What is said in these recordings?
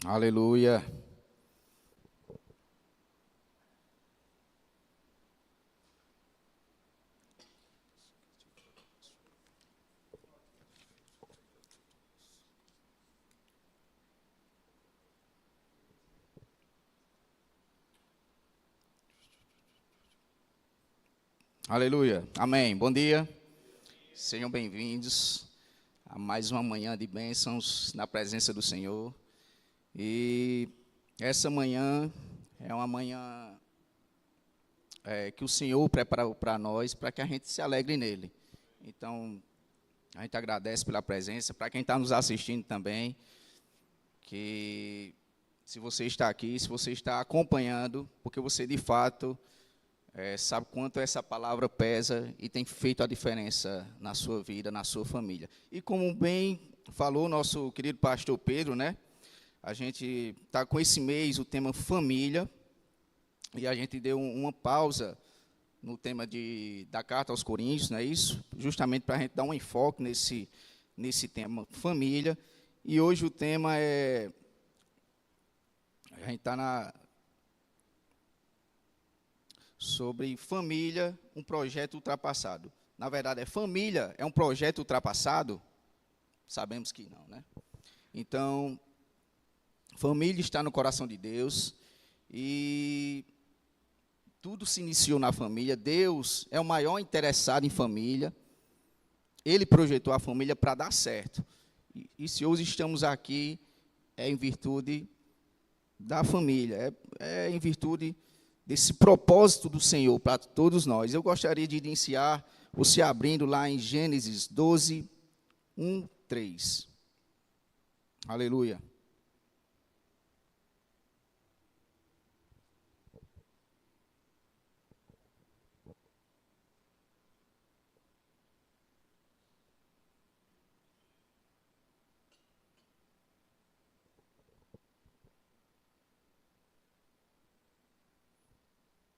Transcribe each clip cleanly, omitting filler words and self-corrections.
Aleluia. Aleluia. Amém. Bom dia. Sejam bem-vindos a mais uma manhã de bênçãos na presença do Senhor. E essa manhã é uma manhã que o Senhor preparou para nós, para que a gente se alegre nele. Então, a gente agradece pela presença. Para quem está nos assistindo também, que se você está aqui, se você está acompanhando, porque você de fato sabe quanto essa palavra pesa e tem feito a diferença na sua vida, na sua família. E como bem falou nosso querido pastor Pedro, né? A gente está com esse mês o tema família, e a gente deu uma pausa no tema da carta aos Coríntios, não é isso? Justamente para a gente dar um enfoque nesse tema família. E hoje o tema a gente está sobre família, um projeto ultrapassado. Na verdade, família é um projeto ultrapassado? Sabemos que não, né? Então, família está no coração de Deus e tudo se iniciou na família. Deus é o maior interessado em família. Ele projetou a família para dar certo. E se hoje estamos aqui, é em virtude da família, é em virtude desse propósito do Senhor para todos nós. Eu gostaria de iniciar você abrindo lá em Gênesis 12, 1, 3. Aleluia.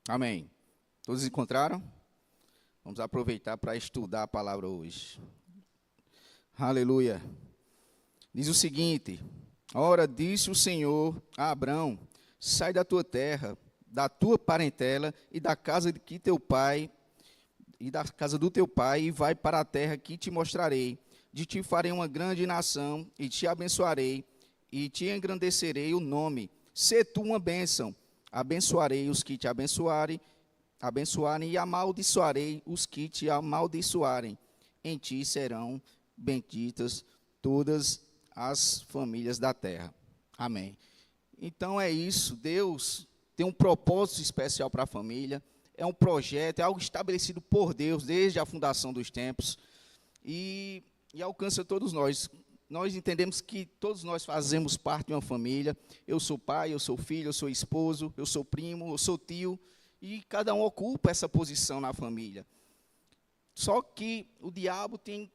Amém. Todos encontraram? Vamos aproveitar para estudar a palavra hoje. Aleluia. Diz o seguinte: ora, disse o Senhor a Abrão: sai da tua terra, da tua parentela e da casa de que teu pai e da casa do teu pai, e vai para a terra que te mostrarei. De ti farei uma grande nação, e te abençoarei, e te engrandecerei o nome. Sê tu uma bênção. Abençoarei os que te abençoarem, e amaldiçoarei os que te amaldiçoarem. Em ti serão benditas todas as famílias da terra. Amém. Então é isso, Deus tem um propósito especial para a família, é um projeto, é algo estabelecido por Deus desde a fundação dos tempos e alcança todos nós. Nós entendemos que todos nós fazemos parte de uma família. Eu sou pai, eu sou filho, eu sou esposo, eu sou primo, eu sou tio, e cada um ocupa essa posição na família. Só que o diabo tem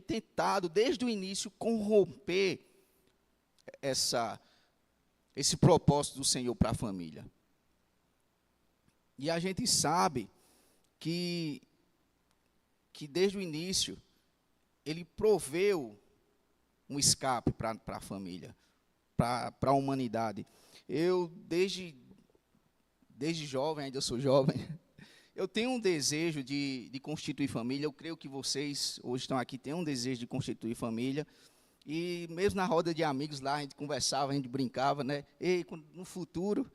tentado, desde o início, corromper esse propósito do Senhor para a família. E a gente sabe que desde o início, ele proveu um escape para a família, para a humanidade. Eu, desde jovem, ainda sou jovem, eu tenho um desejo de constituir família. Eu creio que vocês, hoje estão aqui, têm um desejo de constituir família. E mesmo na roda de amigos lá, a gente conversava, a gente brincava, né? E no futuro,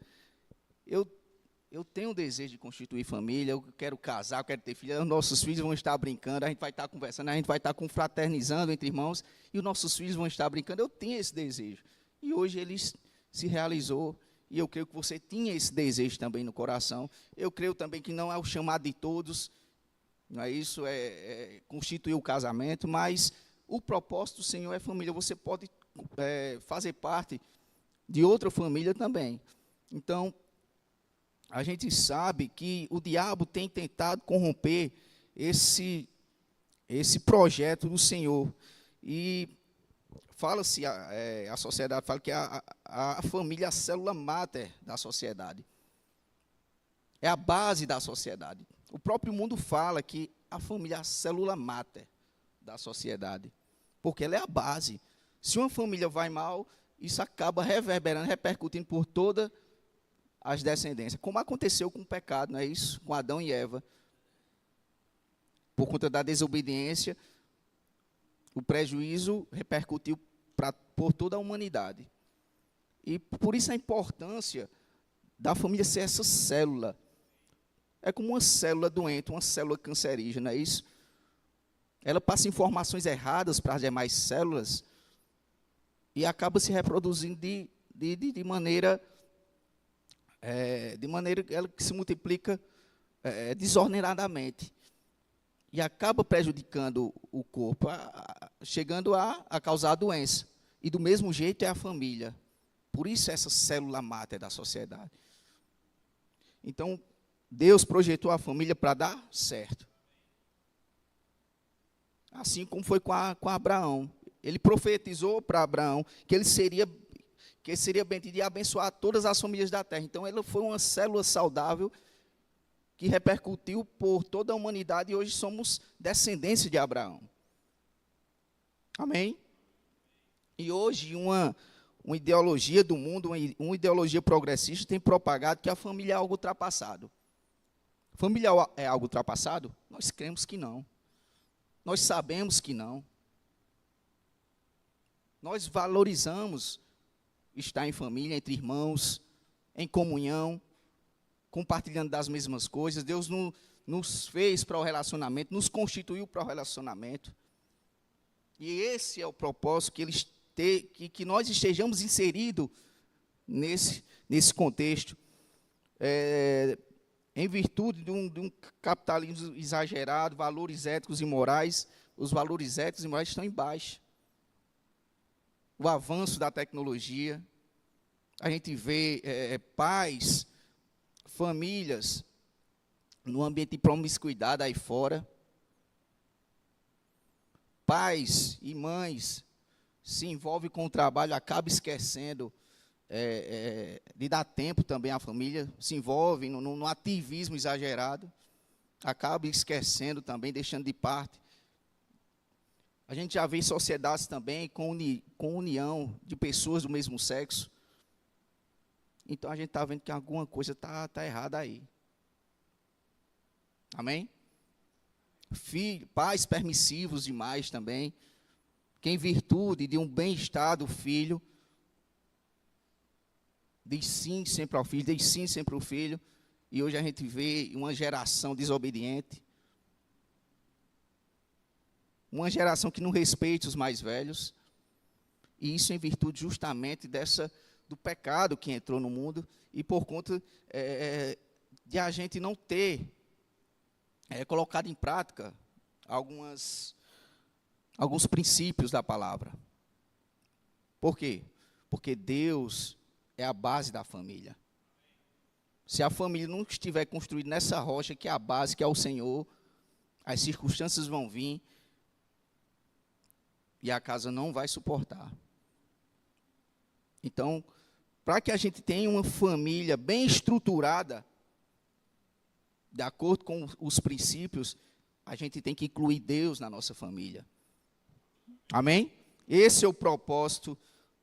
eu tenho um desejo de constituir família, eu quero casar, eu quero ter filhos, os nossos filhos vão estar brincando, a gente vai estar conversando, a gente vai estar confraternizando entre irmãos, e os nossos filhos vão estar brincando. Eu tinha esse desejo. E hoje ele se realizou, e eu creio que você tinha esse desejo também no coração. Eu creio também que não é o chamado de todos, não é isso, constituir o casamento, mas o propósito do Senhor é família. Você pode fazer parte de outra família também. Então, a gente sabe que o diabo tem tentado corromper esse projeto do Senhor. E fala-se, a sociedade fala que a família é a célula máter da sociedade. É a base da sociedade. O próprio mundo fala que a família é a célula máter da sociedade, porque ela é a base. Se uma família vai mal, isso acaba reverberando, repercutindo por todas as descendências. Como aconteceu com o pecado, não é isso? Com Adão e Eva. Por conta da desobediência, o prejuízo repercutiu por toda a humanidade. E por isso a importância da família ser essa célula. É como uma célula doente, uma célula cancerígena, não é isso? Ela passa informações erradas para as demais células e acaba se reproduzindo de maneira ela que se multiplica desordenadamente. E acaba prejudicando o corpo, chegando a causar a doença. E do mesmo jeito é a família. Por isso essa célula máter da sociedade. Então, Deus projetou a família para dar certo. Assim como foi com Abraão. Ele profetizou para Abraão que ele seria bendito e abençoar todas as famílias da terra. Então, ele foi uma célula saudável que repercutiu por toda a humanidade e hoje somos descendentes de Abraão. Amém? E hoje uma ideologia do mundo, uma ideologia progressista tem propagado que a família é algo ultrapassado. Família é algo ultrapassado? Nós cremos que não. Nós sabemos que não. Nós valorizamos estar em família, entre irmãos, em comunhão, compartilhando das mesmas coisas. Deus nos fez para o relacionamento, nos constituiu para o relacionamento. E esse é o propósito que nós estejamos inseridos nesse contexto. Em virtude de um capitalismo exagerado, valores éticos e morais, os valores éticos e morais estão em baixa. O avanço da tecnologia, a gente vê pais, famílias, no ambiente de promiscuidade aí fora. Pais e mães se envolvem com o trabalho, acabam esquecendo de dar tempo também à família, se envolvem no ativismo exagerado, acabam esquecendo também, deixando de parte. A gente já vê sociedades também com união de pessoas do mesmo sexo. Então, a gente está vendo que alguma coisa está errada aí. Amém? Pais permissivos demais também, que em virtude de um bem-estar do filho, diz sim sempre ao filho, diz sim sempre ao filho, e hoje a gente vê uma geração desobediente, uma geração que não respeita os mais velhos, e isso em virtude justamente do pecado que entrou no mundo, e por conta de a gente não ter colocado em prática alguns princípios da palavra. Por quê? Porque Deus é a base da família. Se a família não estiver construída nessa rocha, que é a base, que é o Senhor, as circunstâncias vão vir e a casa não vai suportar. Então, para que a gente tenha uma família bem estruturada, de acordo com os princípios, a gente tem que incluir Deus na nossa família. Amém? Esse é o propósito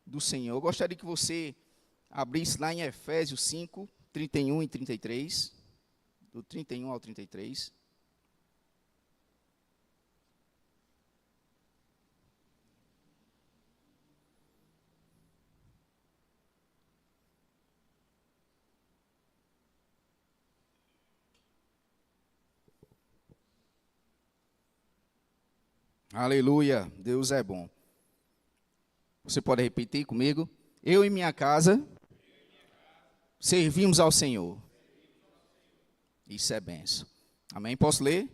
do Senhor. Eu gostaria que você abrisse lá em Efésios 5, 31 e 33. Do 31 ao 33. Aleluia, Deus é bom. Você pode repetir comigo? Eu e minha casa servimos ao Senhor. Isso é bênção. Amém? Posso ler?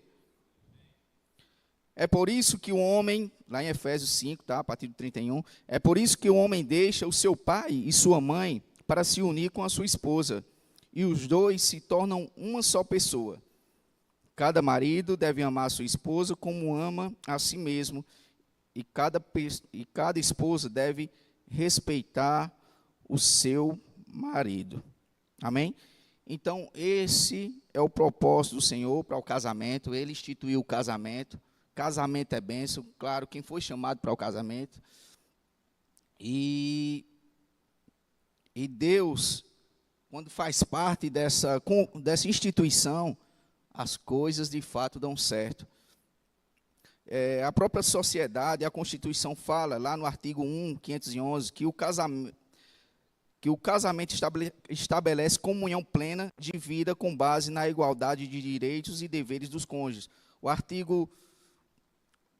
É por isso que o homem, lá em Efésios 5, tá? A partir do 31, é por isso que o homem deixa o seu pai e sua mãe para se unir com a sua esposa, e os dois se tornam uma só pessoa. Cada marido deve amar a sua esposa como ama a si mesmo, e cada esposa deve respeitar o seu marido. Amém? Então, esse é o propósito do Senhor para o casamento. Ele instituiu o casamento. Casamento é bênção. Claro, quem foi chamado para o casamento. E Deus, quando faz parte dessa instituição, as coisas de fato dão certo. A própria sociedade, a Constituição fala, lá no artigo 1, 511, que o casamento estabelece comunhão plena de vida com base na igualdade de direitos e deveres dos cônjuges. O artigo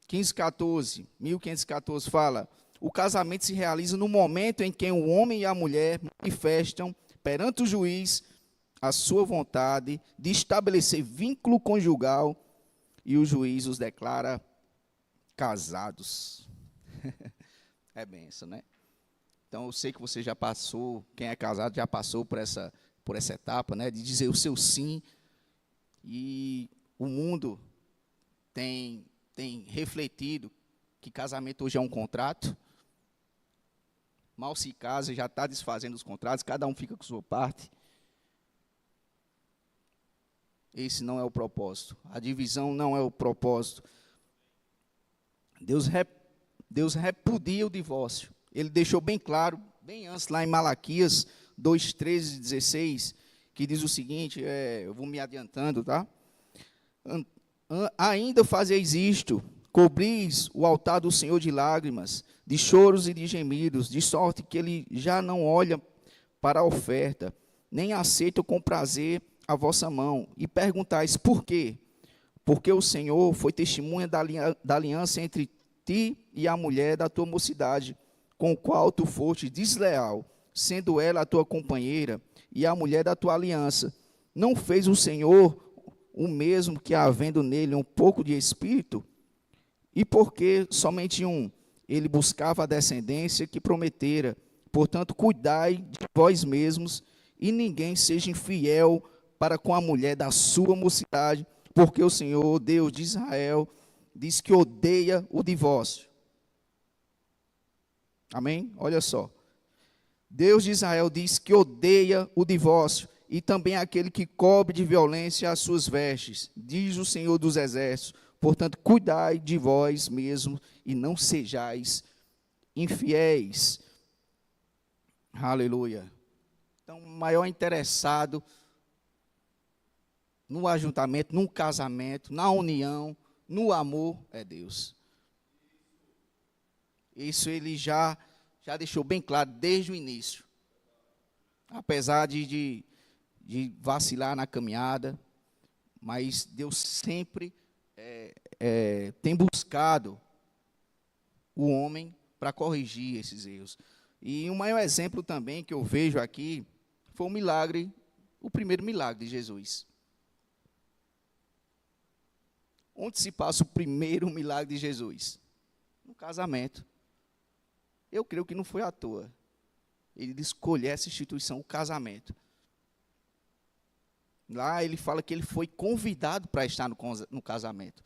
1514 fala: o casamento se realiza no momento em que o homem e a mulher manifestam perante o juiz a sua vontade de estabelecer vínculo conjugal e o juiz os declara casados. É benção, né? Então, eu sei que você já passou, quem é casado já passou por essa etapa, né, de dizer o seu sim. E o mundo tem refletido que casamento hoje é um contrato. Mal se casa, já está desfazendo os contratos, cada um fica com sua parte. Esse não é o propósito. A divisão não é o propósito. Deus repudia o divórcio. Ele deixou bem claro, bem antes, lá em Malaquias 2, 13 e 16, que diz o seguinte, eu vou me adiantando, tá? Ainda fazeis isto, cobris o altar do Senhor de lágrimas, de choros e de gemidos, de sorte que ele já não olha para a oferta, nem aceita com prazer a vossa mão. E perguntais, por quê? Porque o Senhor foi testemunha da aliança entre ti e a mulher da tua mocidade, com o qual tu foste desleal, sendo ela a tua companheira e a mulher da tua aliança. Não fez o Senhor o mesmo que, havendo nele um pouco de espírito? E porque somente ele buscava a descendência que prometera. Portanto, cuidai de vós mesmos, e ninguém seja infiel para com a mulher da sua mocidade, porque o Senhor, Deus de Israel, diz que odeia o divórcio. Amém? Olha só. Deus de Israel diz que odeia o divórcio, e também aquele que cobre de violência as suas vestes, diz o Senhor dos Exércitos. Portanto, cuidai de vós mesmos e não sejais infiéis. Aleluia. Então, o maior interessado no ajuntamento, no casamento, na união, no amor, é Deus. Isso ele já deixou bem claro desde o início. Apesar de vacilar na caminhada, mas Deus sempre tem buscado o homem para corrigir esses erros. E o maior exemplo também que eu vejo aqui foi o primeiro milagre de Jesus. Onde se passa o primeiro milagre de Jesus? No casamento. Eu creio que não foi à toa. Ele escolheu essa instituição, o casamento. Lá ele fala que ele foi convidado para estar no casamento.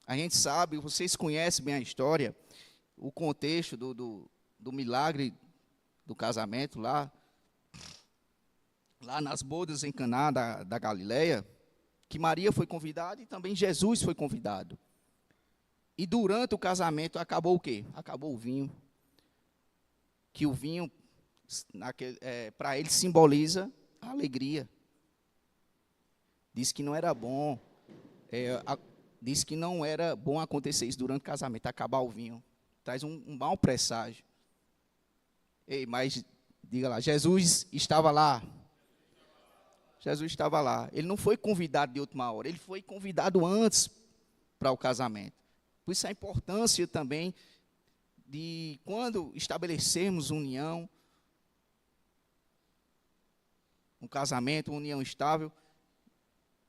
A gente sabe, vocês conhecem bem a história, o contexto do milagre do casamento lá nas bodas em Caná da Galileia, que Maria foi convidada e também Jesus foi convidado. E durante o casamento acabou o quê? Acabou o vinho. Que o vinho, para ele, simboliza a alegria. Diz que não era bom, diz que não era bom acontecer isso durante o casamento, acabar o vinho. Traz um mau presságio. Mas, diga lá, Jesus estava lá. Jesus estava lá. Ele não foi convidado de última hora, ele foi convidado antes para o casamento. Por isso a importância também de, quando estabelecermos união, um casamento, uma união estável,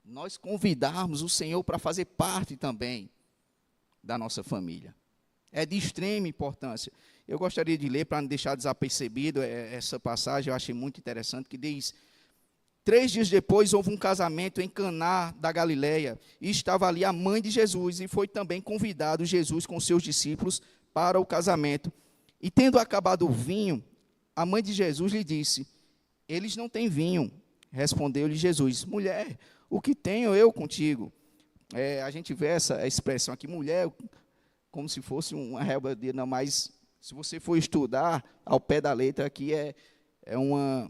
nós convidarmos o Senhor para fazer parte também da nossa família. É de extrema importância. Eu gostaria de ler, para não deixar desapercebido, essa passagem, eu achei muito interessante, que diz: 3 dias depois houve um casamento em Caná da Galileia, e estava ali a mãe de Jesus, e foi também convidado Jesus com seus discípulos para o casamento. E tendo acabado o vinho, a mãe de Jesus lhe disse: eles não têm vinho. Respondeu-lhe Jesus: mulher, o que tenho eu contigo? A gente vê essa expressão aqui, mulher, como se fosse uma rebeldia, não, mas Se você for estudar ao pé da letra, aqui é um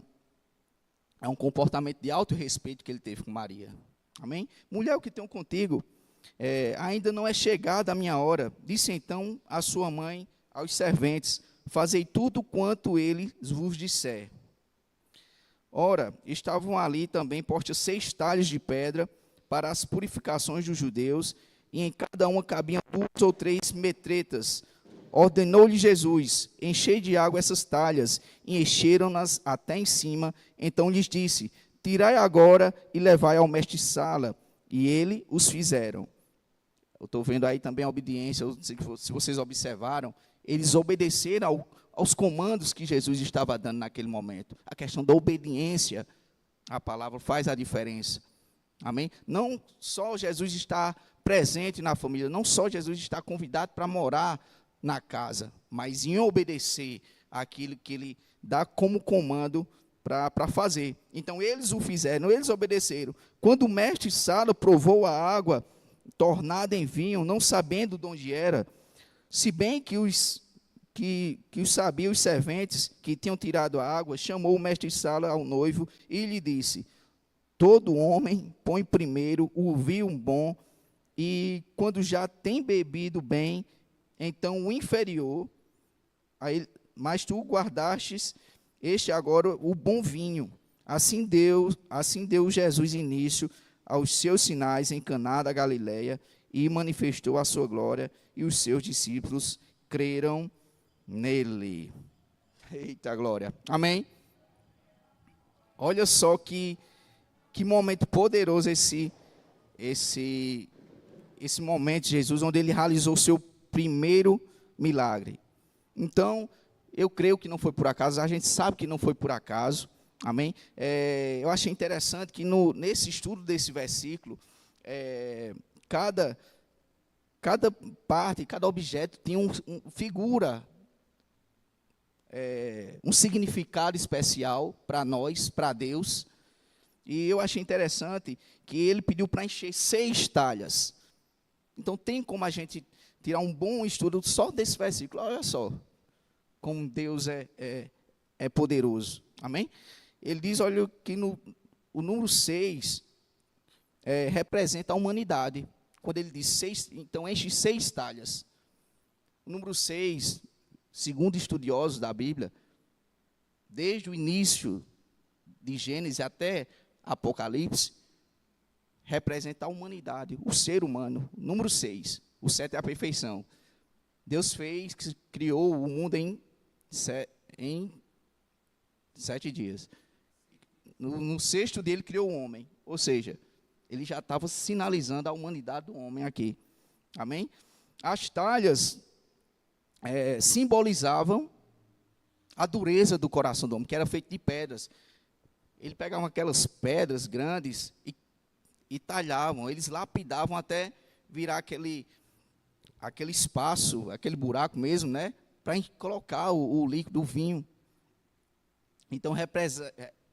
comportamento de alto respeito que ele teve com Maria. Amém? Mulher, o que tenho contigo, ainda não é chegada a minha hora. Disse então a sua mãe aos serventes: fazei tudo quanto ele vos disser. Ora, estavam ali também postas 6 talhas de pedra para as purificações dos judeus, e em cada uma cabiam 2 ou 3 metretas. Ordenou-lhe Jesus: enchei de água essas talhas, e encheram-nas até em cima. Então lhes disse: tirai agora e levai ao mestre-sala. E ele os fizeram. Eu estou vendo aí também a obediência, eu não sei se vocês observaram, eles obedeceram aos comandos que Jesus estava dando naquele momento. A questão da obediência à palavra faz a diferença. Amém? Não só Jesus está presente na família, não só Jesus está convidado para morar na casa, mas em obedecer aquilo que ele dá como comando para fazer. Então, eles o fizeram, eles obedeceram. Quando o mestre-sala provou a água tornada em vinho, não sabendo de onde era, se bem que os sabiam os serventes que tinham tirado a água, chamou o mestre-sala ao noivo e lhe disse: todo homem põe primeiro o vinho bom, e quando já tem bebido bem, então o inferior, mas tu guardastes este agora o bom vinho. Assim deu Jesus início aos seus sinais em Caná da Galileia, e manifestou a sua glória, e os seus discípulos creram nele. Eita glória. Amém? Olha só que momento poderoso esse momento de Jesus, onde ele realizou o seu primeiro milagre. Então, eu creio que não foi por acaso, a gente sabe que não foi por acaso. Amém? Eu achei interessante que nesse estudo desse versículo, cada parte, cada objeto tinha uma figura, um significado especial para nós, para Deus. E eu achei interessante que ele pediu para encher 6 talhas. Então, tem como a gente tirar um bom estudo só desse versículo. Olha só como Deus é poderoso. Amém? Ele diz, olha, que o número 6 representa a humanidade. Quando ele diz 6, então enche 6 talhas. O número 6, segundo estudiosos da Bíblia, desde o início de Gênesis até Apocalipse, representa a humanidade, o ser humano. Número 6, o 7 é a perfeição. Deus criou o mundo em 7 dias. No 6º dia, ele criou o homem. Ou seja, ele já estava sinalizando a humanidade do homem aqui. Amém? As talhas simbolizavam a dureza do coração do homem, que era feito de pedras. Ele pegava aquelas pedras grandes e talhavam, eles lapidavam até virar aquele espaço, aquele buraco mesmo, né? Para colocar o líquido, o vinho. Então,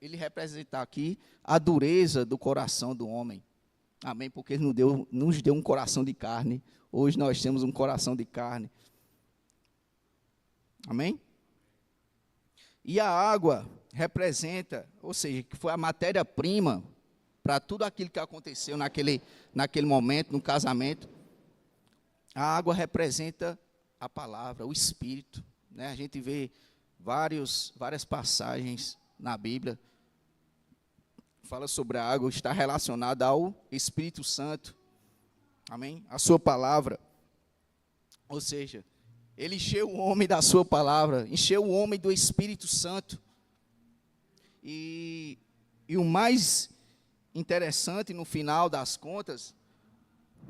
ele representa aqui a dureza do coração do homem. Amém? Porque ele nos deu um coração de carne. Hoje nós temos um coração de carne. Amém? E a água representa, ou seja, que foi a matéria-prima para tudo aquilo que aconteceu naquele momento, no casamento. A água representa a palavra, o Espírito. Né? A gente vê várias passagens na Bíblia, fala sobre a água, está relacionada ao Espírito Santo. Amém? A sua palavra. Ou seja, ele encheu o homem da sua palavra, encheu o homem do Espírito Santo. E o mais interessante, no final das contas,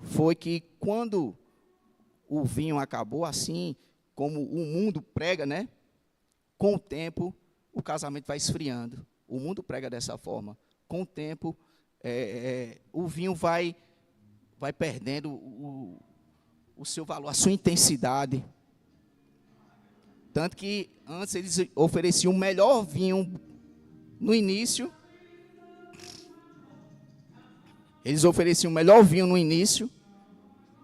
foi que quando o vinho acabou, assim como o mundo prega, né? Com o tempo, o casamento vai esfriando. O mundo prega dessa forma. Com o tempo, o vinho vai perdendo o seu valor, a sua intensidade. Tanto que antes eles ofereciam o melhor vinho no início. Eles ofereciam o melhor vinho no início.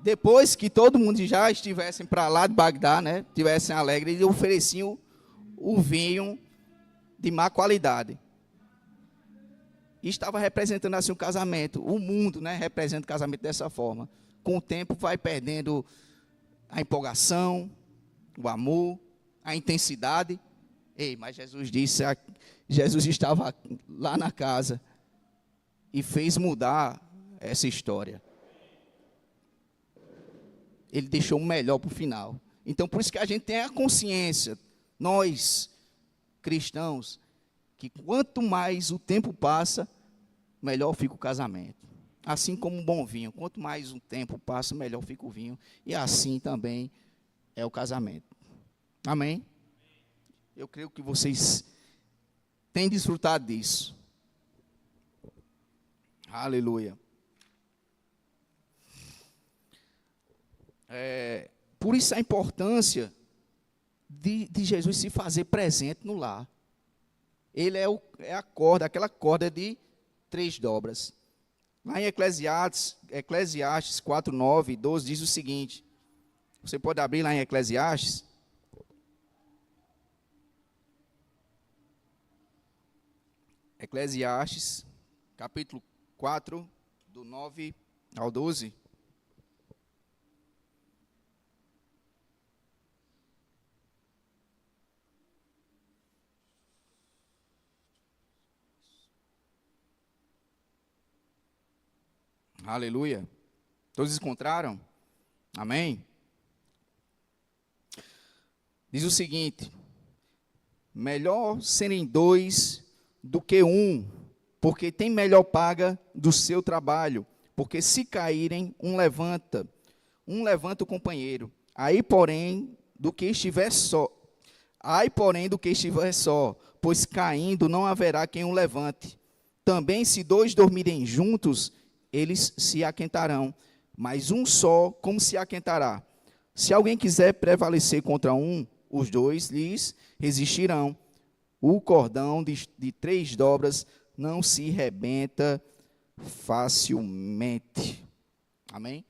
Depois que todo mundo já estivessem para lá de Bagdá, né, estivessem alegres, eles ofereciam o vinho de má qualidade. E estava representando assim o casamento. O mundo, né, representa o casamento dessa forma. Com o tempo vai perdendo a empolgação, o amor, a intensidade. Ei, mas Jesus disse, Jesus estava lá na casa e fez mudar essa história. Ele deixou o melhor para o final. Então, por isso que a gente tem a consciência, nós, cristãos, que quanto mais o tempo passa, melhor fica o casamento. Assim como um bom vinho, quanto mais o tempo passa, melhor fica o vinho. E assim também é o casamento. Amém? Eu creio que vocês têm desfrutado disso. Aleluia. Por isso a importância de Jesus se fazer presente no lar. Ele é a corda, aquela corda de 3 dobras. Lá em Eclesiastes 4, 9 e 12 diz o seguinte. Você pode abrir lá em Eclesiastes. Eclesiastes, capítulo 4, do 9 ao 12. Aleluia. Todos encontraram? Amém? Diz o seguinte: melhor serem 2 do que 1, porque tem melhor paga do seu trabalho. Porque se caírem, um levanta o companheiro. Aí, porém, do que estiver só, pois caindo não haverá quem o levante. Também se 2 dormirem juntos, eles se aquentarão, mas um só, como se aquentará? Se alguém quiser prevalecer contra os 2 lhes resistirão. O cordão de 3 dobras não se rebenta facilmente. Amém?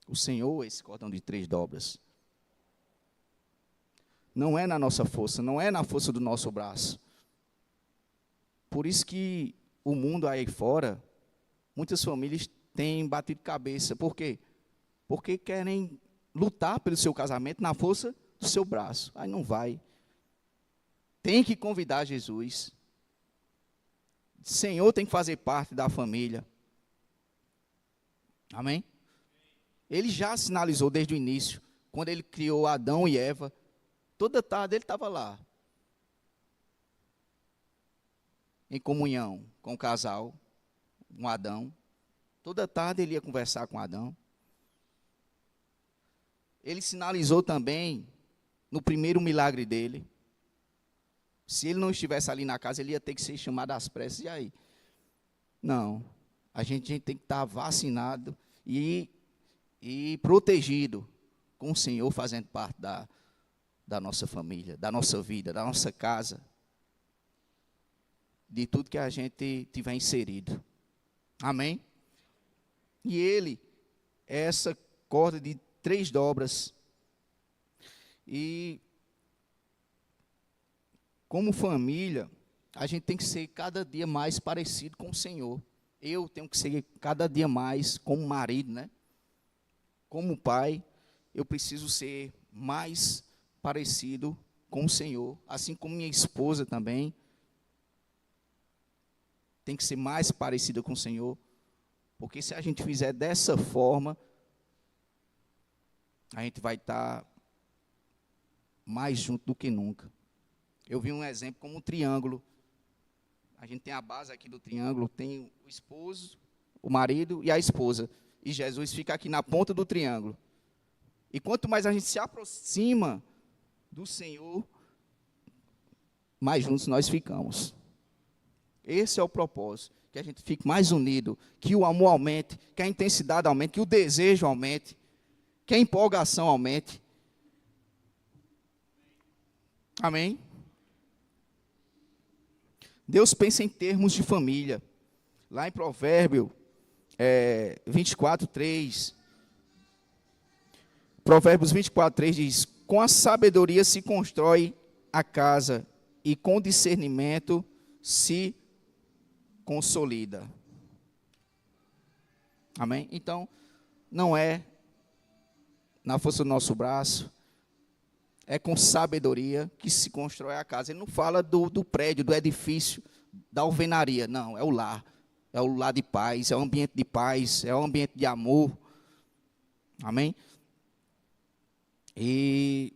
O Senhor é esse cordão de 3 dobras. Não é na nossa força, não é na força do nosso braço. Por isso que o mundo aí fora, muitas famílias têm batido cabeça. Por quê? Porque querem lutar pelo seu casamento na força do seu braço. Aí não vai. Tem que convidar Jesus. O Senhor tem que fazer parte da família. Amém? Ele já sinalizou desde o início, quando ele criou Adão e Eva. Toda tarde ele estava lá, em comunhão com o casal, com Adão. Toda tarde ele ia conversar com Adão. Ele sinalizou também, no primeiro milagre dele, se ele não estivesse ali na casa, ele ia ter que ser chamado às pressas. E aí? Não. A gente tem que estar vacinado e protegido, com o Senhor fazendo parte da nossa família, da nossa vida, da nossa casa, de tudo que a gente tiver inserido. Amém? E ele é essa corda de 3 dobras. E como família, a gente tem que ser cada dia mais parecido com o Senhor. Eu tenho que ser cada dia mais como marido, né? Como pai, eu preciso ser mais parecido com o Senhor, assim como minha esposa também tem que ser mais parecida com o Senhor, porque se a gente fizer dessa forma, a gente vai estar mais junto do que nunca. Eu vi um exemplo como um triângulo. A gente tem a base aqui do triângulo, tem o esposo, o marido e a esposa. E Jesus fica aqui na ponta do triângulo. E quanto mais a gente se aproxima do Senhor, mais juntos nós ficamos. Esse é o propósito, que a gente fique mais unido, que o amor aumente, que a intensidade aumente, que o desejo aumente, que a empolgação aumente. Amém? Deus pensa em termos de família. Lá em Provérbio 24:3. Provérbios 24:3 diz: com a sabedoria se constrói a casa, e com discernimento se consolida. Amém? Então, não é na força do nosso braço, é com sabedoria que se constrói a casa. Ele não fala do prédio, do edifício, da alvenaria. Não, é o lar. É o lar de paz, é o ambiente de paz, é o ambiente de amor. Amém? E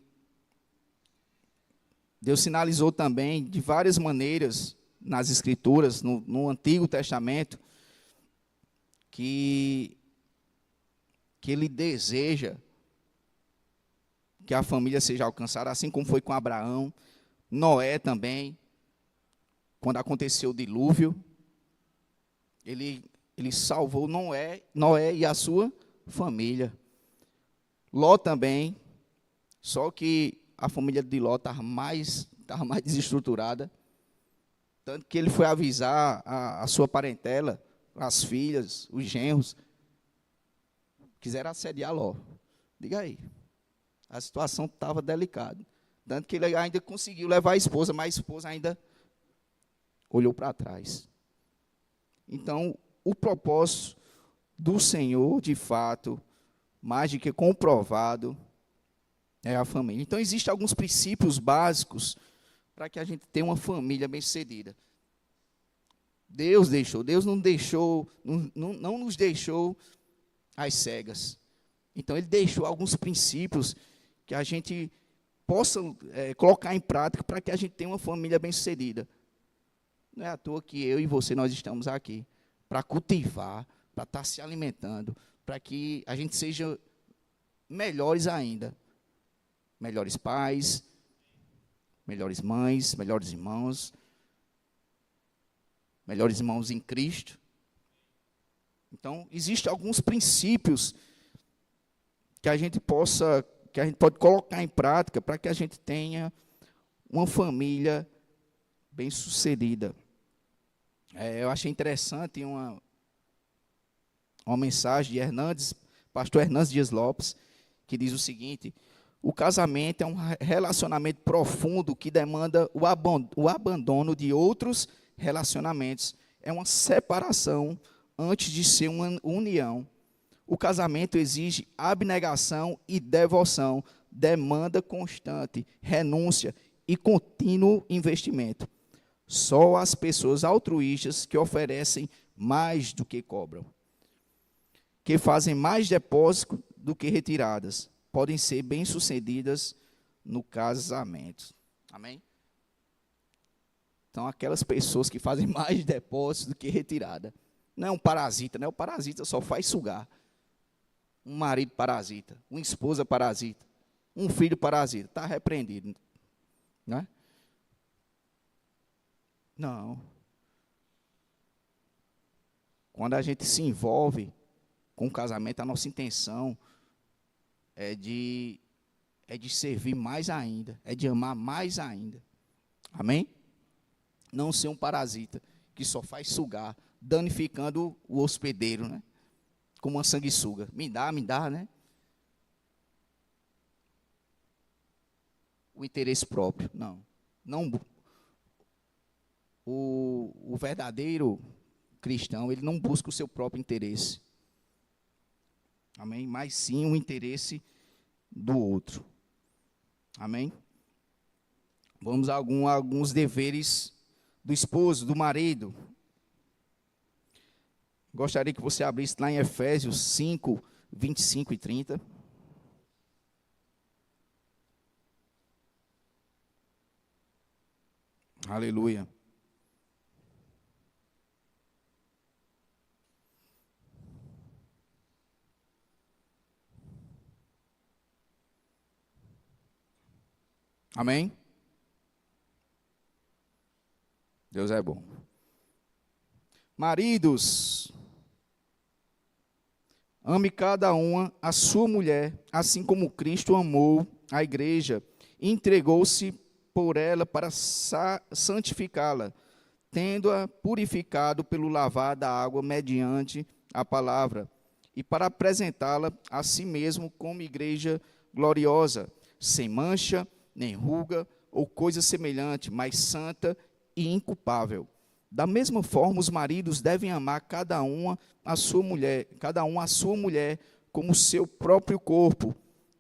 Deus sinalizou também de várias maneiras nas Escrituras, no Antigo Testamento, que Ele deseja que a família seja alcançada, assim como foi com Abraão, Noé também, quando aconteceu o dilúvio, ele salvou Noé e a sua família. Ló também, só que a família de Ló estava mais desestruturada, tanto que ele foi avisar a sua parentela, as filhas, os genros, quiseram assediar Ló. Diga aí. A situação estava delicada. Tanto que ele ainda conseguiu levar a esposa, mas a esposa ainda olhou para trás. Então, o propósito do Senhor, de fato, mais do que comprovado, é a família. Então, existem alguns princípios básicos para que a gente tenha uma família bem-sucedida. Deus não deixou, não nos deixou às cegas. Então, Ele deixou alguns princípios que a gente possa colocar em prática para que a gente tenha uma família bem-sucedida. Não é à toa que eu e você, nós estamos aqui para cultivar, para estar se alimentando, para que a gente seja melhores ainda. Melhores pais, melhores mães, melhores irmãos em Cristo. Então, existem alguns princípios que a gente pode colocar em prática para que a gente tenha uma família bem-sucedida. Eu achei interessante uma mensagem de pastor Hernandes Dias Lopes, que diz o seguinte: o casamento é um relacionamento profundo que demanda o abandono de outros relacionamentos. É uma separação antes de ser uma união. O casamento exige abnegação e devoção, demanda constante, renúncia e contínuo investimento. Só as pessoas altruístas que oferecem mais do que cobram, que fazem mais depósitos do que retiradas, podem ser bem-sucedidas no casamento. Amém? Então, aquelas pessoas que fazem mais depósitos do que retirada. Não é um parasita, né? O parasita só faz sugar. Um marido parasita, uma esposa parasita, um filho parasita, está repreendido. Não é? Não. Quando a gente se envolve com o casamento, a nossa intenção é de servir mais ainda, é de amar mais ainda. Amém? Não ser um parasita que só faz sugar, danificando o hospedeiro, né? Como uma sanguessuga. Me dá, né? O interesse próprio. Não. O verdadeiro cristão, ele não busca o seu próprio interesse. Amém? Mas sim o interesse do outro. Amém? Vamos a alguns deveres do esposo, do marido. Gostaria que você abrisse lá em Efésios 5, 25 e 30. Aleluia. Amém? Deus é bom. Maridos, ame cada uma a sua mulher, assim como Cristo amou a igreja e entregou-se por ela para santificá-la, tendo-a purificado pelo lavar da água mediante a palavra, e para apresentá-la a si mesmo como igreja gloriosa, sem mancha, nem ruga, ou coisa semelhante, mas santa e inculpável. Da mesma forma, os maridos devem amar cada um a sua mulher como seu próprio corpo.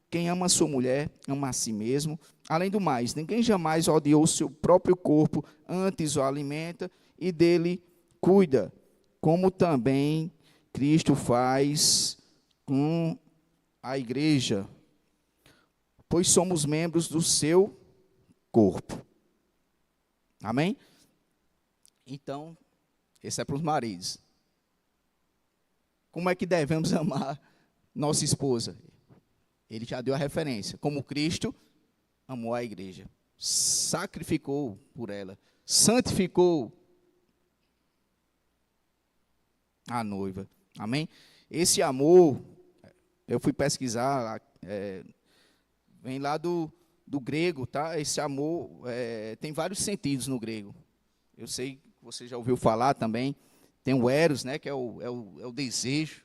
Quem ama a sua mulher, ama a si mesmo. Além do mais, ninguém jamais odiou o seu próprio corpo, antes o alimenta e dele cuida, como também Cristo faz com a igreja, pois somos membros do seu corpo. Amém? Então, esse é para os maridos. Como é que devemos amar nossa esposa? Ele já deu a referência. Como Cristo amou a igreja, sacrificou por ela, santificou a noiva. Amém? Esse amor, eu fui pesquisar, vem lá do grego, tá? Esse amor tem vários sentidos no grego. Eu sei que você já ouviu falar também. Tem o eros, né, que é o desejo.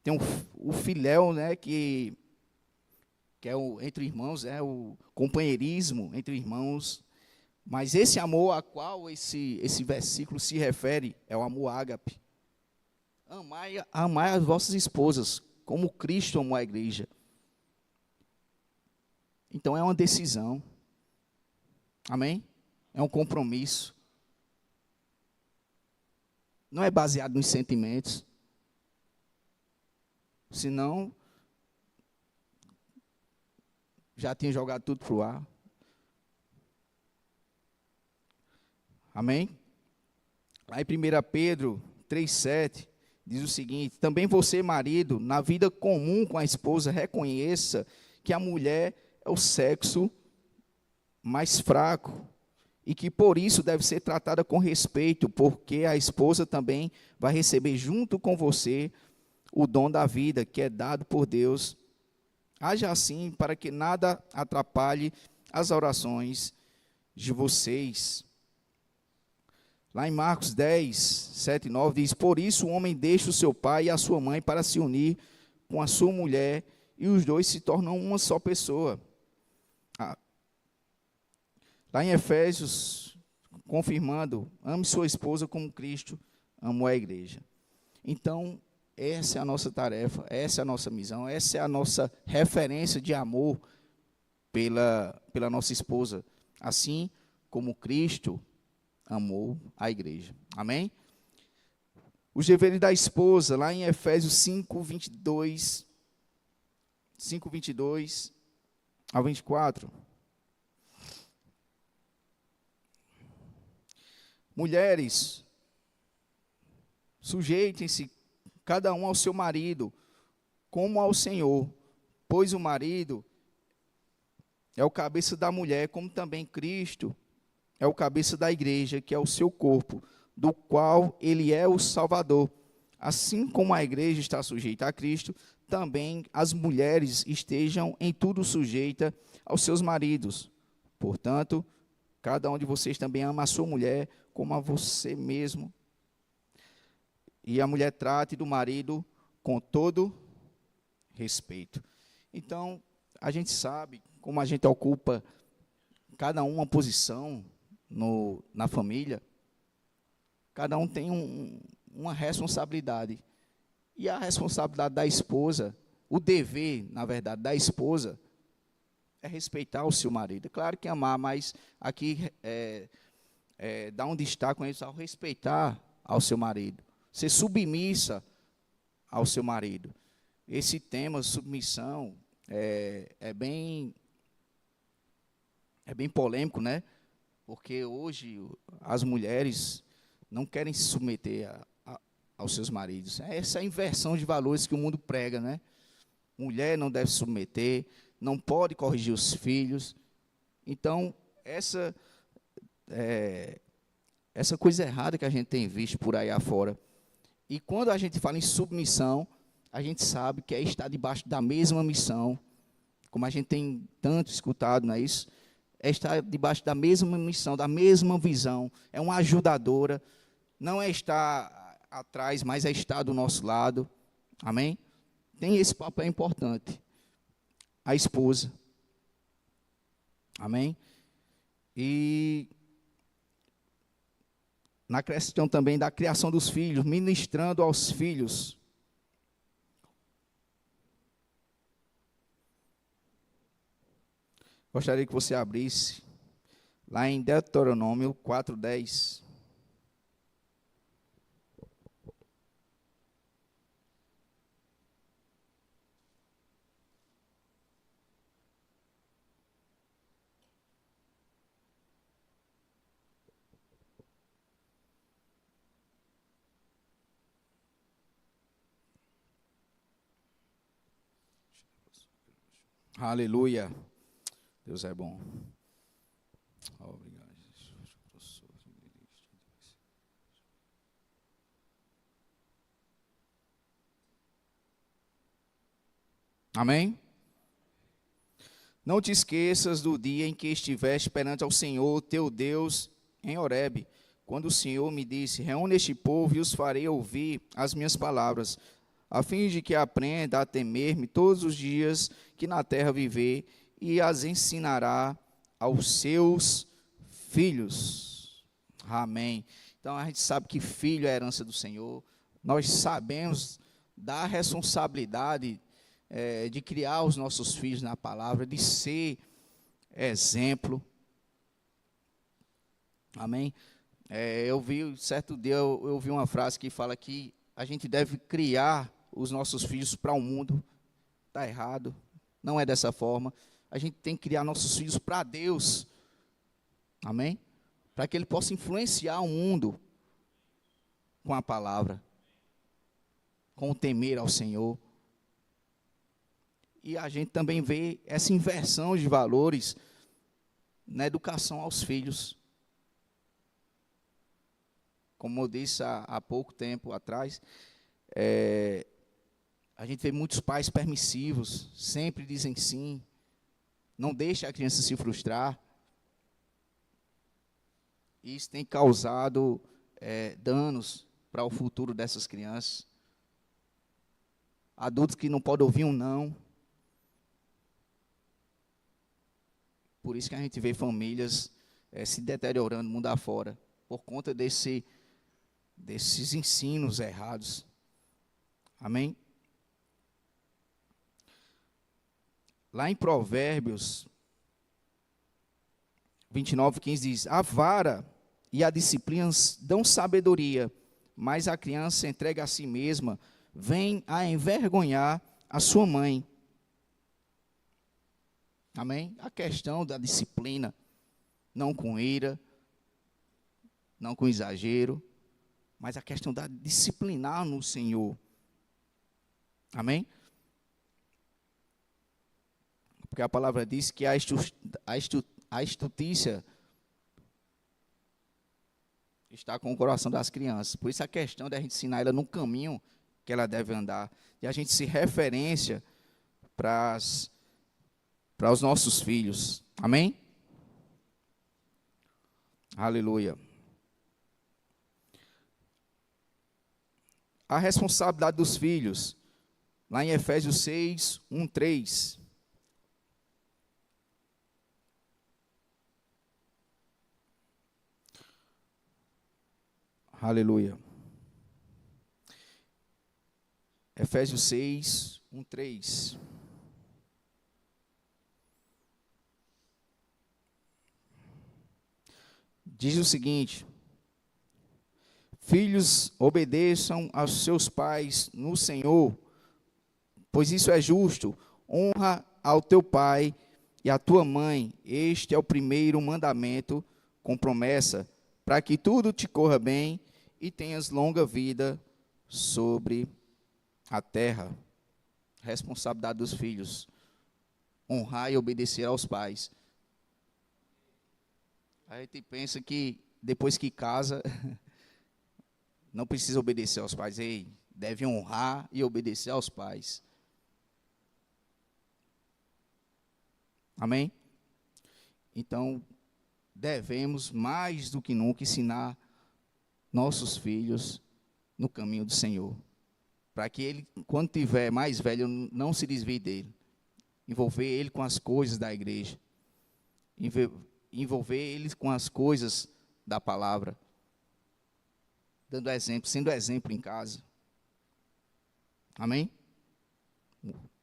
Tem o filéu, né, que é entre irmãos, o companheirismo entre irmãos. Mas esse amor a qual esse versículo se refere é o amor ágape. Amai as vossas esposas, como Cristo amou a igreja. Então é uma decisão. Amém? É um compromisso. Não é baseado nos sentimentos. Senão, já tinha jogado tudo para o ar. Amém? Lá em 1 Pedro 3,7, diz o seguinte: também você, marido, na vida comum com a esposa, reconheça que a mulher é o sexo mais fraco e que por isso deve ser tratada com respeito, porque a esposa também vai receber junto com você o dom da vida que é dado por Deus. Haja assim para que nada atrapalhe as orações de vocês. Lá em Marcos 10, 7 e 9, diz: por isso o homem deixa o seu pai e a sua mãe para se unir com a sua mulher, e os dois se tornam uma só pessoa. Lá em Efésios, confirmando: ame sua esposa como Cristo amou a igreja. Então, essa é a nossa tarefa, essa é a nossa missão, essa é a nossa referência de amor pela nossa esposa, assim como Cristo amou a igreja. Amém? Os deveres da esposa, lá em Efésios 5:22 ao 24. Mulheres, sujeitem-se cada um ao seu marido, como ao Senhor, pois o marido é o cabeça da mulher, como também Cristo é o cabeça da igreja, que é o seu corpo, do qual ele é o Salvador. Assim como a igreja está sujeita a Cristo, também as mulheres estejam em tudo sujeitas aos seus maridos. Portanto, cada um de vocês também ama a sua mulher como a você mesmo. E a mulher trate do marido com todo respeito. Então, a gente sabe como a gente ocupa cada um uma posição na família. Cada um tem uma responsabilidade. E a responsabilidade da esposa, o dever, na verdade, da esposa, é respeitar o seu marido. É claro que amar, mas aqui dá um destaque com isso, ao respeitar ao seu marido. Ser submissa ao seu marido. Esse tema, submissão, é bem polêmico, né? Porque hoje as mulheres não querem se submeter aos seus maridos. Essa é a inversão de valores que o mundo prega, né? Mulher não deve se submeter, não pode corrigir os filhos. Então, essa coisa errada que a gente tem visto por aí afora. E quando a gente fala em submissão, a gente sabe que é estar debaixo da mesma missão, como a gente tem tanto escutado, não é isso? É estar debaixo da mesma missão, da mesma visão. É uma ajudadora, não é estar atrás, mas é estar do nosso lado. Amém? Tem esse papel importante. A esposa. Amém? E na questão também da criação dos filhos, ministrando aos filhos. Gostaria que você abrisse lá em Deuteronômio 4:10. Aleluia. Deus é bom. Obrigado, Jesus. Amém? Não te esqueças do dia em que estiveste perante ao Senhor, teu Deus, em Horebe, quando o Senhor me disse: reúne este povo e os farei ouvir as minhas palavras, a fim de que aprenda a temer-me todos os dias que na terra viver, e as ensinará aos seus filhos. Amém. Então a gente sabe que filho é a herança do Senhor. Nós sabemos da responsabilidade de criar os nossos filhos na palavra, de ser exemplo. Amém. Eu vi, certo dia, eu vi uma frase que fala que a gente deve criar os nossos filhos para o mundo. Está errado, não é dessa forma. A gente tem que criar nossos filhos para Deus. Amém? Para que ele possa influenciar o mundo com a palavra, com o temer ao Senhor. E a gente também vê essa inversão de valores na educação aos filhos. Como eu disse há pouco tempo atrás, a gente vê muitos pais permissivos, sempre dizem sim, não deixa a criança se frustrar. Isso tem causado danos para o futuro dessas crianças. Adultos que não podem ouvir um não. Por isso que a gente vê famílias se deteriorando mundo afora, por conta desses ensinos errados. Amém? Lá em Provérbios 29:15 diz: a vara e a disciplina dão sabedoria, mas a criança entregue a si mesma vem a envergonhar a sua mãe. Amém? A questão da disciplina, não com ira, não com exagero, mas a questão da disciplinar no Senhor. Amém? Porque a palavra diz que a estutícia está com o coração das crianças. Por isso a questão de a gente ensinar ela no caminho que ela deve andar, e a gente se referência para os nossos filhos. Amém? Aleluia. A responsabilidade dos filhos, lá em Efésios 6, 1, 3. Aleluia. Efésios 6, 1, 3. Diz o seguinte: filhos, obedeçam aos seus pais no Senhor, pois isso é justo. Honra ao teu pai e à tua mãe. Este é o primeiro mandamento com promessa, para que tudo te corra bem e tenhas longa vida sobre a terra. Responsabilidade dos filhos: honrar e obedecer aos pais. A gente pensa que depois que casa, não precisa obedecer aos pais. Ei, deve honrar e obedecer aos pais. Amém? Então, devemos mais do que nunca ensinar nossos filhos no caminho do Senhor, para que ele, quando tiver mais velho, não se desvie dele. Envolver ele com as coisas da igreja, envolver ele com as coisas da palavra, dando exemplo, sendo exemplo em casa. Amém?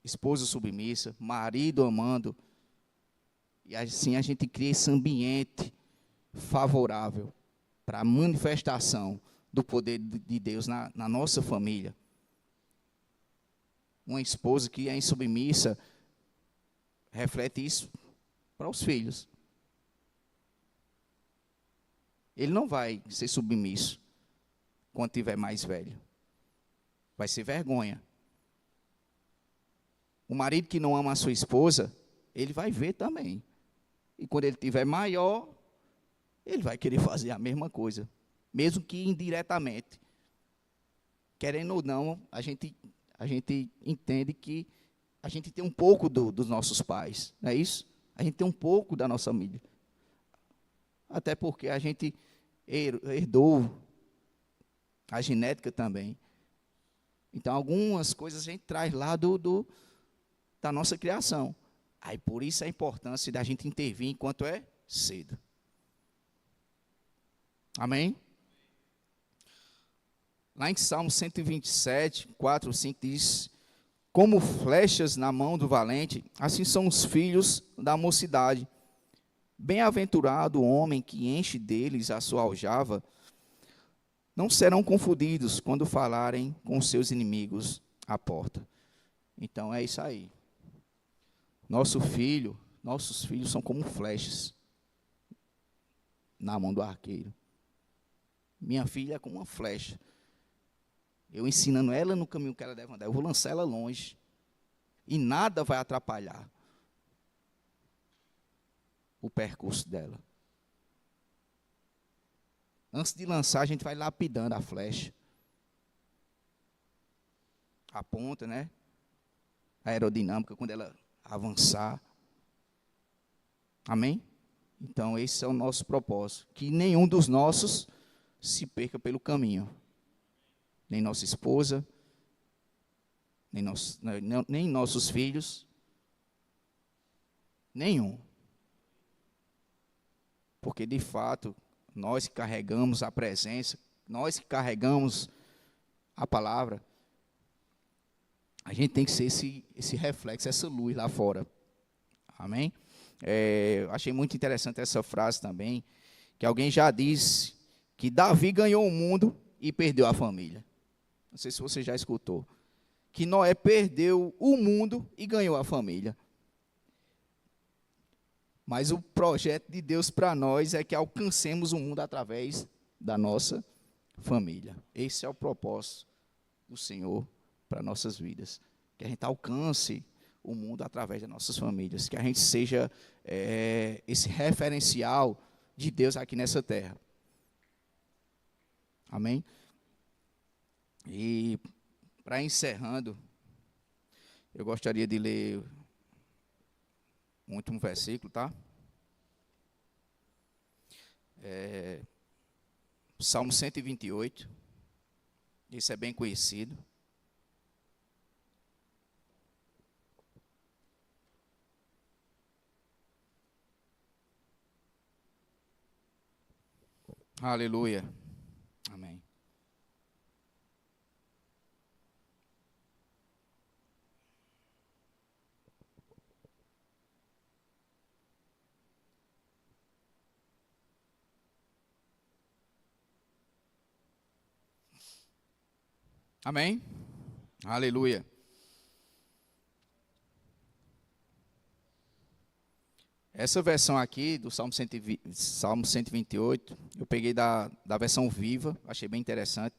Esposa submissa, marido amando, e assim a gente cria esse ambiente favorável para a manifestação do poder de Deus na nossa família. Uma esposa que é insubmissa reflete isso para os filhos. Ele não vai ser submisso quando tiver mais velho. Vai ser vergonha. O marido que não ama a sua esposa, ele vai ver também. E quando ele tiver maior, ele vai querer fazer a mesma coisa, mesmo que indiretamente. Querendo ou não, a gente entende que a gente tem um pouco dos nossos pais, não é isso? A gente tem um pouco da nossa família. Até porque a gente herdou a genética também. Então, algumas coisas a gente traz lá da nossa criação. Aí, por isso a importância da gente intervir enquanto é cedo. Amém? Lá em Salmo 127, 4, 5, diz: como flechas na mão do valente, assim são os filhos da mocidade. Bem-aventurado o homem que enche deles a sua aljava. Não serão confundidos quando falarem com seus inimigos à porta. Então é isso aí. Nossos filhos são como flechas na mão do arqueiro. Minha filha é como uma flecha. Eu ensinando ela no caminho que ela deve andar, eu vou lançar ela longe. E nada vai atrapalhar o percurso dela. Antes de lançar, a gente vai lapidando a flecha. A ponta, né? A aerodinâmica, quando ela avançar. Amém? Então, esse é o nosso propósito. Que nenhum dos nossos se perca pelo caminho. Nem nossa esposa, nem nossos filhos. Nenhum. Porque, de fato, nós que carregamos a presença, nós que carregamos a palavra, a gente tem que ser esse reflexo, essa luz lá fora. Amém? Achei muito interessante essa frase também, que alguém já disse que Davi ganhou o mundo e perdeu a família. Não sei se você já escutou. Que Noé perdeu o mundo e ganhou a família. Mas o projeto de Deus para nós é que alcancemos o mundo através da nossa família. Esse é o propósito do Senhor para nossas vidas. Que a gente alcance o mundo através das nossas famílias. Que a gente seja esse referencial de Deus aqui nessa terra. Amém? E, para encerrando, eu gostaria de ler um último versículo, tá? Salmo 128. Esse é bem conhecido. Aleluia. Amém. Amém? Aleluia. Essa versão aqui, do Salmo 128, eu peguei da versão viva, achei bem interessante.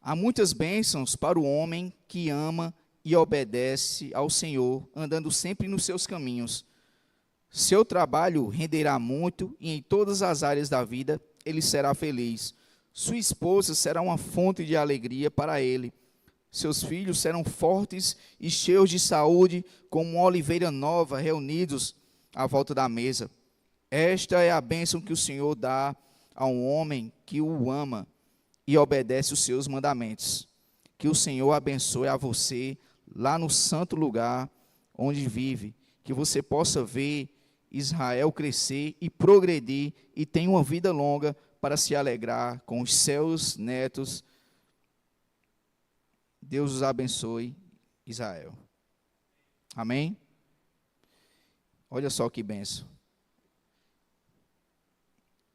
Há muitas bênçãos para o homem que ama e obedece ao Senhor, andando sempre nos seus caminhos. Seu trabalho renderá muito e em todas as áreas da vida ele será feliz. Sua esposa será uma fonte de alegria para ele. Seus filhos serão fortes e cheios de saúde, como uma oliveira nova, reunidos à volta da mesa. Esta é a bênção que o Senhor dá a um homem que o ama, e obedece os seus mandamentos. Que o Senhor abençoe a você lá no santo lugar onde vive, que você possa ver Israel crescer e progredir e tenha uma vida longa para se alegrar com os seus netos. Deus os abençoe, Israel. Amém? Olha só que bênção.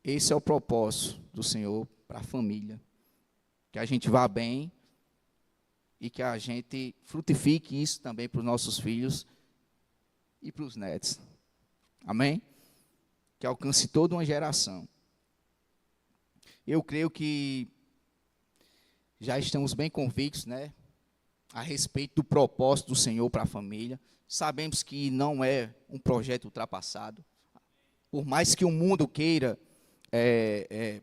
Esse é o propósito do Senhor para a família. Que a gente vá bem e que a gente frutifique isso também para os nossos filhos e para os netos. Amém? Que alcance toda uma geração. Eu creio que já estamos bem convictos, né, a respeito do propósito do Senhor para a família. Sabemos que não é um projeto ultrapassado. Por mais que o mundo queira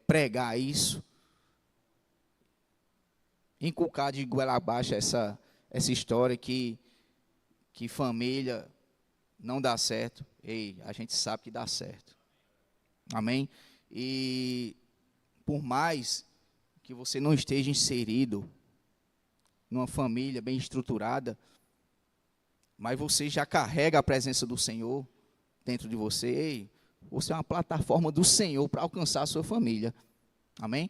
pregar isso, inculcar de goela abaixo essa história que família não dá certo. Ei, a gente sabe que dá certo. Amém? E por mais que você não esteja inserido numa família bem estruturada, mas você já carrega a presença do Senhor dentro de você. Ei, você é uma plataforma do Senhor para alcançar a sua família. Amém?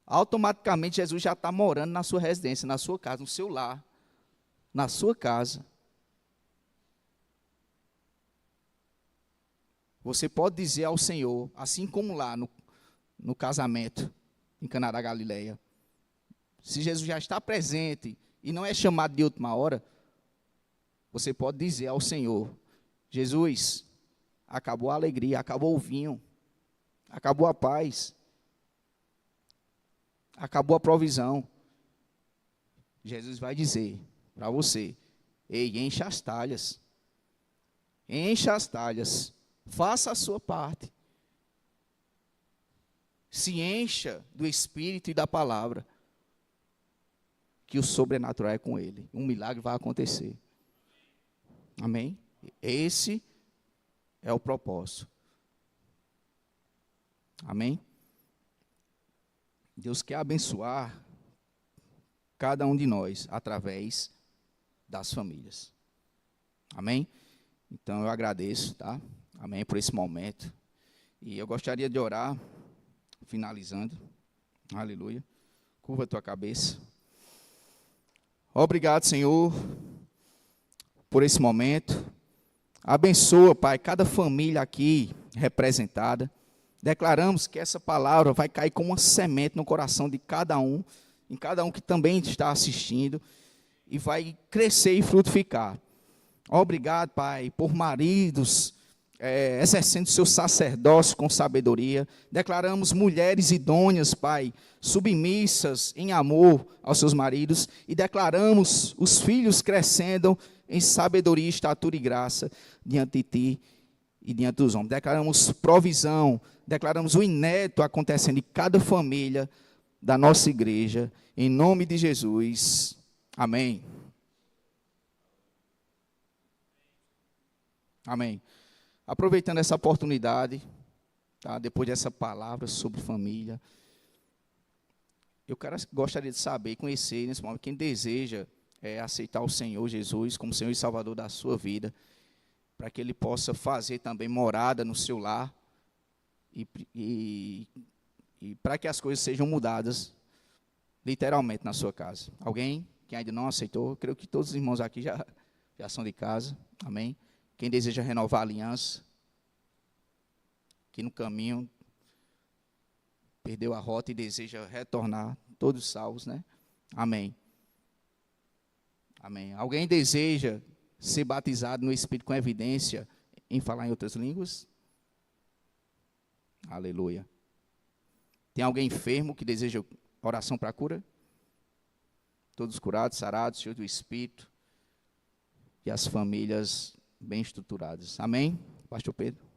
Automaticamente Jesus já está morando na sua residência, na sua casa, no seu lar, na sua casa. Você pode dizer ao Senhor, assim como lá no casamento, em Caná da Galileia, se Jesus já está presente e não é chamado de última hora, você pode dizer ao Senhor, Jesus, acabou a alegria, acabou o vinho, acabou a paz, acabou a provisão. Jesus vai dizer para você, ei, encha as talhas, faça a sua parte, se encha do Espírito e da palavra, que o sobrenatural é com ele, um milagre vai acontecer. Amém? Esse é o propósito. Amém? Deus quer abençoar cada um de nós através das famílias. Amém? Então eu agradeço, tá? Amém, por esse momento. E eu gostaria de orar, finalizando. Aleluia. Curva a tua cabeça. Obrigado, Senhor, por esse momento. Abençoa, Pai, cada família aqui representada. Declaramos que essa palavra vai cair como uma semente no coração de cada um, em cada um que também está assistindo, e vai crescer e frutificar. Obrigado, Pai, por maridos exercendo seu sacerdócio com sabedoria. Declaramos mulheres idôneas, Pai, submissas em amor aos seus maridos, e declaramos os filhos crescendo em sabedoria, estatura e graça diante de Ti e diante dos homens. Declaramos provisão, declaramos o inédito acontecendo em cada família da nossa igreja, em nome de Jesus. Amém. Amém. Aproveitando essa oportunidade, tá, depois dessa palavra sobre família, eu gostaria de saber, conhecer nesse momento, quem deseja aceitar o Senhor Jesus como Senhor e Salvador da sua vida, para que Ele possa fazer também morada no seu lar, e para que as coisas sejam mudadas, literalmente, na sua casa. Alguém que ainda não aceitou? Eu creio que todos os irmãos aqui já são de casa. Amém? Quem deseja renovar a aliança, que no caminho perdeu a rota e deseja retornar, todos salvos, né? Amém. Amém. Alguém deseja ser batizado no Espírito com evidência em falar em outras línguas? Aleluia. Tem alguém enfermo que deseja oração para a cura? Todos curados, sarados, cheios do Espírito, e as famílias bem estruturadas. Amém? Pastor Pedro.